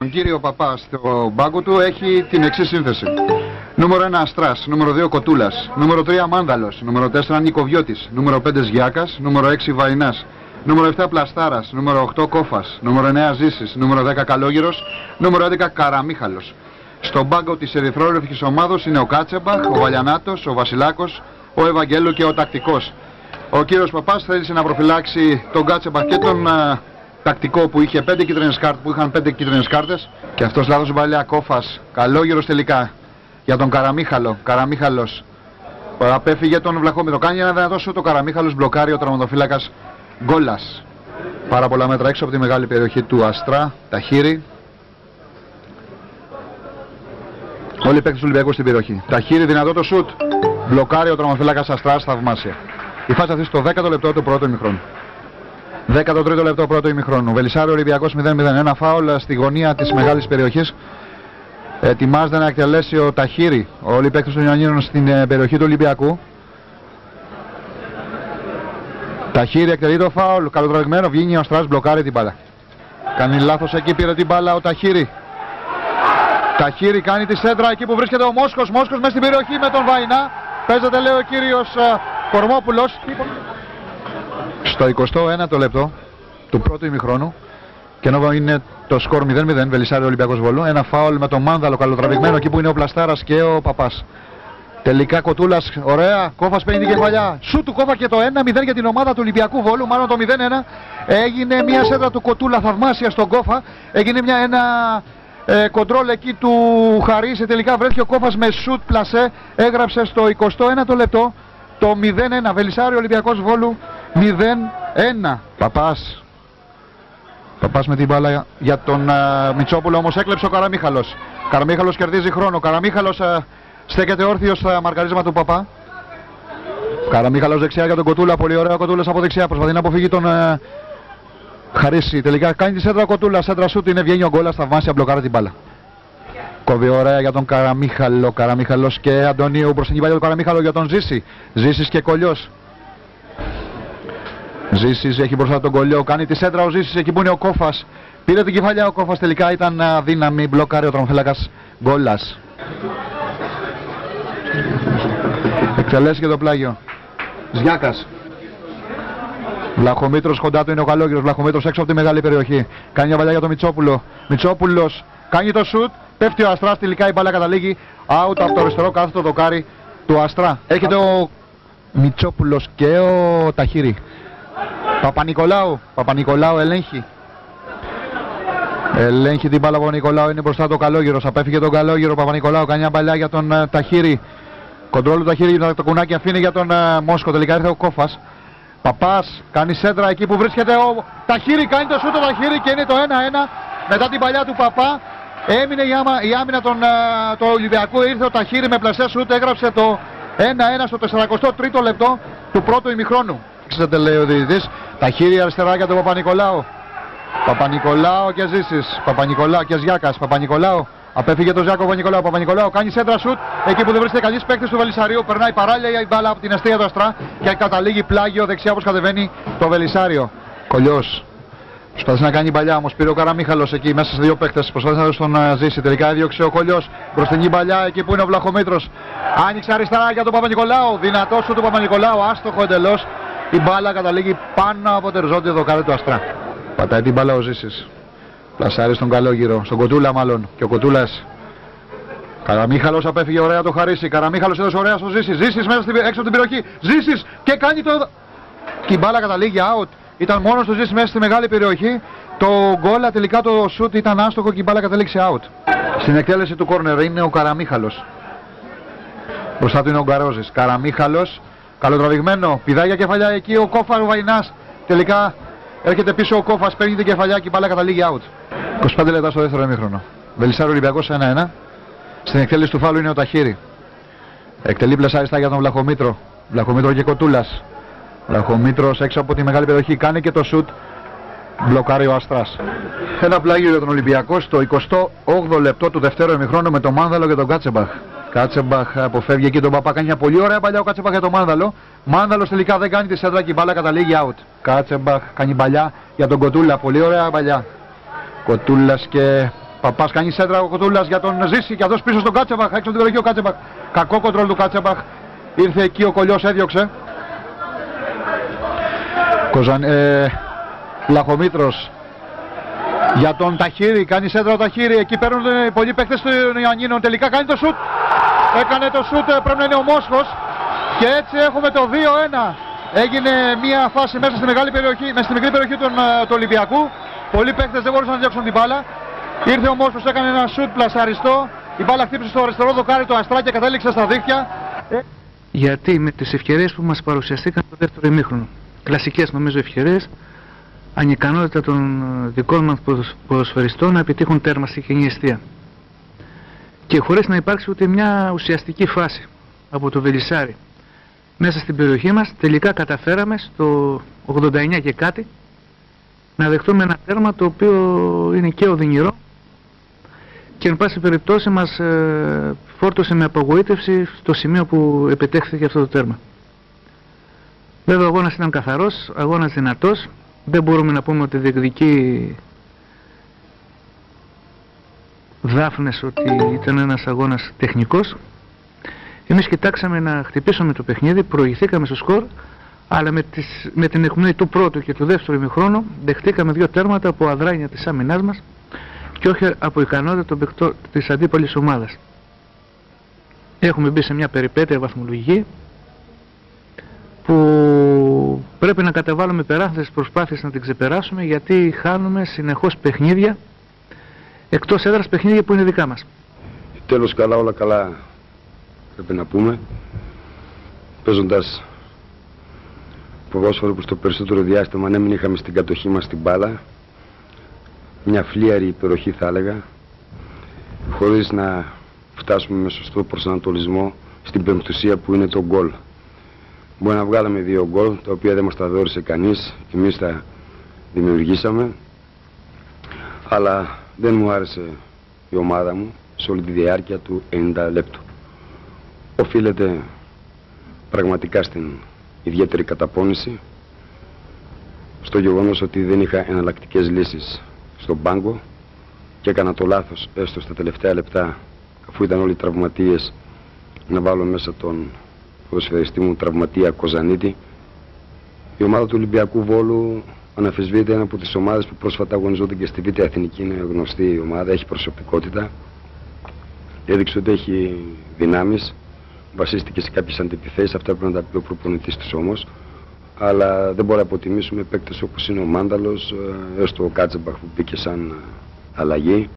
Τον κύριο Παπά στο μπάγκο του έχει την εξής σύνθεση. Νούμερο 1 Αστράς, νούμερο 2 Κοτούλας, νούμερο 3 Μάνδαλος, νούμερο 4 Νικοβιώτης, νούμερο 5 Σγιάκας, νούμερο 6 Βαϊνάς, νούμερο 7 Πλαστάρας, νούμερο 8 Κόφας, νούμερο 9 Ζήσης, νούμερο 10 Καλόγυρος, νούμερο 11 Καραμίχαλος. Στον μπάγκο της ερυθρόλευκης ομάδος είναι ο Κάτσεμπαχ, ο Βαλιανάτος, ο Βασιλάκος, ο Ευαγγέλου και ο Τακτικός. Ο κύριος Παπάς θέλησε να προφυλάξει τον Κάτσεμπαχ και τον Τακτικό που είχε 5 κίτρινες κάρτες, που είχαν 5 κίτρινες κάρτες, και αυτός λάθος παλιά. Κόφας, Καλόγυρος τελικά για τον Καραμίχαλο. Καραμίχαλος απέφυγε τον Βλαχόμητρο. Κάνει ένα δυνατό σου, το Καραμίχαλος μπλοκάρει ο τραυματοφύλακας Γκόλας. Πάρα πολλά μέτρα έξω από τη μεγάλη περιοχή του Αστρά. Ταχύρι. Όλοι οι παίκτες του Ολυμπιακού στην περιοχή. Ταχύρι, δυνατό το σουτ. Μπλοκάρει ο τραυματοφύλακας Αστράς, θαυμάσια. Η φάση αυτή στο 10ο λεπτό του πρώτου ημιχρόνου. 13ο λεπτό πρώτο ημιχρόνου. Βελισσάριο Ολυμπιακός 0-0. Ένα φάουλ στη γωνία της μεγάλης περιοχής. Ετοιμάζεται να εκτελέσει ο Ταχύρι, όλοι οι παίκτες των Ιωαννίνων στην περιοχή του Ολυμπιακού. Ταχύρι εκτελεί το φάουλ. Καλοτραβηγμένο, βγαίνει ο Αστράς, μπλοκάρει την μπάλα. Κάνει λάθος εκεί, πήρε την μπάλα ο Ταχύρι. Ταχύρι κάνει τη σέντρα εκεί που βρίσκεται ο Μόσχος. Μόσχος μέσα στην περιοχή με τον Βαϊνά. Παίζεται, λέει ο κύριος Κορμόπουλος. Στο 21ο λεπτό του πρώτου ημιχρόνου, και ενώ είναι το σκορ 0-0, Βελισσάριο Ολυμπιακός Βόλου, ένα φάουλ με τον Μάνδαλο καλοτραβηγμένο εκεί που είναι ο Πλαστάρας και ο Παπάς. Τελικά Κοτούλας, ωραία, Κόφας παίρνει την κεφαλιά. Σου του Κόφα και το 1-0 για την ομάδα του Ολυμπιακού Βόλου, μάλλον το 0-1. Έγινε μια σέντρα του Κοτούλα θαυμάσια στον Κόφα, έγινε ένα κοντρόλ εκεί του Χαρίση, τελικά βρέθηκε ο Κόφας με σουτ πλασέ, έγραψε στο 21ο λεπτό το 0-1, Βελισσάριο Ολυμπιακός Βόλου 0-1. Παπάς. Παπάς με την μπάλα για τον Μητσόπουλο, όμως έκλεψε ο Καραμίχαλος. Καραμίχαλος κερδίζει χρόνο. Καραμίχαλος στέκεται όρθιος στα μαρκαρίσμα του Παπά. Καραμίχαλος δεξιά για τον Κοτούλα. Πολύ ωραίο Κοτούλας από δεξιά. Προσπαθεί να αποφύγει τον Χαρίση. Τελικά κάνει τη σέντρα Κοτούλα. Σέντρα σούτ είναι, βγαίνει ο Γκόλας. Θαυμάσια, μπλοκάρει την μπάλα. Κόβει ωραία για τον Καραμίχαλο. Καραμίχαλος και Αντωνίου προς την κεφαλιά του Καραμίχαλο για τον Ζήση. Ζήσης και Κολλιός. Ζήσης έχει μπροστά τον Κολλιό, κάνει τη σέντρα ο Ζήσης εκεί που είναι ο Κόφας. Πήρε την κεφαλιά ο Κόφας, τελικά ήταν αδύναμη, μπλοκάρει ο τραυματοφύλακας Γκόλας. Εκτελέσει και το πλάγιο. Σγιάκας. Βλαχομήτρος κοντά του είναι ο Καλόγυρος. Βλαχομήτρος έξω από τη μεγάλη περιοχή. Κάνει μια παλιά για τον Μητσόπουλο. Μητσόπουλος κάνει το σουτ. Πέφτει ο Αστράς, τελικά η μπάλα καταλήγει out από το αριστερό κάθετο δοκάρι του Αστρά. Έρχεται ο Μητσόπουλος και ο Ταχύρι. Παπα-Νικολάου ελέγχει. Ελέγχει την μπάλα ο Παπα-Νικολάου, είναι μπροστά το Καλόγυρος. Απέφυγε τον Καλόγυρο. Παπα-Νικολάου κάνει μια παλιά για τον Ταχύρι. Κοντρόλ του Ταχύρι, το κουνάκι αφήνει για τον Μόσχο. Τελικά ήρθε ο Κόφας. Παπάς κάνει σέντρα εκεί που βρίσκεται ο Ταχύρι. Κάνει το σούτο Ταχύρι και είναι το 1-1. Μετά την παλιά του Παπά έμεινε η άμυνα του Ολυμπιακού. Ήρθε ο Ταχύρι με πλασέ σούτ, έγραψε το 1-1 στο 43ο λεπτό του πρώτου ημιχρόνου. Ξέρετε, λέει ο διαιτητής. Ταχύρι αριστερά για τον Παπα-Νικολάου. Παπα-Νικολάου και Ζήσης. Παπα-Νικολάου και Ζιάκας. Παπα-Νικολάου. Απέφυγε τον Ζιάκο Παπα-Νικολάου. Παπα-Νικολάου κάνει σέντρα σουτ. Εκεί που δεν βρίσκεται κανείς παίκτης του Βελισσαρίου. Περνάει παράλληλα η μπάλα από την αιστεία του Αστρά και καταλήγει πλάγιο δεξιά όπως κατεβαίνει το Βελισσάριο. Κολλιός. Προσπάθησε να κάνει παλιά, όμως πήρε ο Καραμίχαλος εκεί μέσα σε δύο παίκτες. Προσπάθησε να δώσει τον Ζήση. Τελικά έδιωξε ο Κολλιός. Μπροστινή παλιά εκεί που είναι ο Βλαχομήτρος. Άνοιξε αριστερά για τον Παπα-Νικολάου. Δυνατό σου του Παπα-Νικολάου. Άστοχο εντελώς. Η μπάλα καταλήγει πάνω από το οριζόντιο δοκάρι του Αστρά. Πατάει την μπάλα ο Ζήσης. Πλασάρει στον Καλόγυρο. Στον Κοτούλα μάλλον. Και ο Κοτούλας. Καραμίχαλος απέφυγε ωραία το Χαρίση. Καραμίχαλος έδωσε ωραία στο Ζήση. Ζήσης μέσα έξω από την περιοχή. Ζήσης και κάνει το. Και η μπάλα καταλήγει out. Ήταν μόνος του Ζήσης μέσα στη μεγάλη περιοχή. Το γκόλα τελικά το σουτ ήταν άστοχο και η μπάλα κατέληξε out. Στην εκτέλεση του κόρνερ είναι ο Καραμίχαλος. Μπροστά του είναι ο Γκαρόζης. Καραμίχαλος. Καλοτραβηγμένο. Πηδάει για κεφαλιά εκεί ο Κόφας ο Βαϊνάς. Τελικά έρχεται πίσω ο Κόφας, παίρνει την κεφαλιά και η μπάλα καταλήγει out. 25 λεπτά στο δεύτερο ημίχρονο. Βελισσάριο Ολυμπιακός 1-1. Στην εκτέλεση του φάλου είναι ο Ταχύρι. Εκτελεί πλεσάριστα για τον Βλαχομήτρο. Βλαχομήτρο και Κοτούλας. Βλαχομήτρος έξω από τη μεγάλη περιοχή. Κάνει και το σουτ. Μπλοκάρει ο Αστράς. Ένα πλάγιο για τον Ολυμπιακό στο 28ο λεπτό του δεύτερου ημιχρόνου με τον Μάνδαλο και τον Κάτσεμπαχ. Κάτσεμπαχ αποφεύγει εκεί τον Παπά. Κάνει μια πολύ ωραία παλιά ο Κάτσεμπαχ για τον Μάνδαλο. Μάνδαλος τελικά δεν κάνει τη σέντρα και η μπάλα καταλήγει out. Κάτσεμπαχ κάνει παλιά για τον Κοτούλα. Πολύ ωραία παλιά. Κοτούλας και Παπάς κάνει σέντρα ο Κοτούλας για τον Ζήση και αυτός πίσω στον Κάτσεμπαχ. Έξω την περιοχή ο Κάτσεμπαχ. Κακό κοντρόλ του Κάτσεμπαχ. Ήρθε εκεί ο Κολλιός, έδιωξε. Λαχομήτρος για τον Ταχύρη. Κάνει σέντρα ο Ταχύρη. Εκεί παίρνουν πολλοί παίκτες των Ιωαννίνων. Τελικά κάνει το σουτ. Έκανε το σουτ. Πρέπει να είναι ο Μόσχος. Και έτσι έχουμε το 2-1. Έγινε μια φάση μέσα στη μεγάλη περιοχή, μέσα στη μικρή περιοχή του Ολυμπιακού. Πολλοί παίκτες δεν μπορούσαν να διώξουν την μπάλα. Ήρθε ο Μόσχος, έκανε ένα σουτ πλασαριστό. Η μπάλα χτύπησε στο αριστερό δοκάρι του Αστρά και κατέληξε στα δίχτυα. Γιατί με τις ευκαιρίες που μας παρουσιαστήκαν το δεύτερο ημίχρονο, κλασικές νομίζω ευκαιρίες, ανικανότητα των δικών μας ποδοσφαιριστών να επιτύχουν τέρμα στη κοινή εστία. Και χωρίς να υπάρξει ούτε μια ουσιαστική φάση από το Βελισσάρι μέσα στην περιοχή μας, τελικά καταφέραμε στο 89 και κάτι να δεχτούμε ένα τέρμα το οποίο είναι και οδυνηρό και εν πάση περιπτώσει μας φόρτωσε με απογοήτευση στο σημείο που επιτέχθηκε αυτό το τέρμα. Βέβαια ο αγώνας ήταν καθαρός, αγώνας δυνατός, δεν μπορούμε να πούμε ότι διεκδικεί Δάφνες ότι ήταν ένας αγώνας τεχνικός. Εμείς κοιτάξαμε να χτυπήσουμε το παιχνίδι, προηγηθήκαμε στο σκορ, αλλά με την εκμονή του πρώτου και του δεύτερου ημιχρόνου δεχτήκαμε δύο τέρματα από αδράνεια της άμυνάς μας και όχι από ικανότητα της αντίπαλης ομάδας. Έχουμε μπει σε μια περιπέτεια βαθμολογική που πρέπει να καταβάλουμε περάθετες προσπάθειες να την ξεπεράσουμε, γιατί χάνουμε συνεχώς παιχνίδια, εκτός έδρας παιχνίδια που είναι δικά μας. Τέλος καλά, όλα καλά πρέπει να πούμε. Παίζοντας ποδόσφαιρο που στο περισσότερο διάστημα, ναι, μην είχαμε στην κατοχή μας την μπάλα, μια φλίαρη υπεροχή θα έλεγα, χωρίς να φτάσουμε με σωστό προσανατολισμό στην πεμπτουσία που είναι το γκολ. Μπορεί να βγάλαμε δύο γκολ, τα οποία δεν μας τα δώρισε κανείς, εμείς τα δημιουργήσαμε, αλλά δεν μου άρεσε η ομάδα μου σε όλη τη διάρκεια του 90 λεπτού. Οφείλεται πραγματικά στην ιδιαίτερη καταπώνηση, στο γεγονός ότι δεν είχα εναλλακτικές λύσεις στον πάγκο και έκανα το λάθος έστω στα τελευταία λεπτά, αφού ήταν όλοι οι τραυματίες, να βάλω μέσα τον ποδοσφαιριστή μου τραυματία Κοζανίτη. Η ομάδα του Ολυμπιακού Βόλου αναφεσβείται ένα από τις ομάδες που πρόσφατα αγωνιζόνται και στη Β' Εθνική. Είναι γνωστή η ομάδα, έχει προσωπικότητα, έδειξε ότι έχει δυνάμεις, βασίστηκε σε κάποιες αντιπιθέσεις, αυτά πρέπει να τα πει ο προπονητής της όμως, αλλά δεν μπορεί να αποτιμήσουμε παίκτες όπως είναι ο Μάνταλος, έστω ο Κάτσεμπαχ που μπήκε σαν αλλαγή.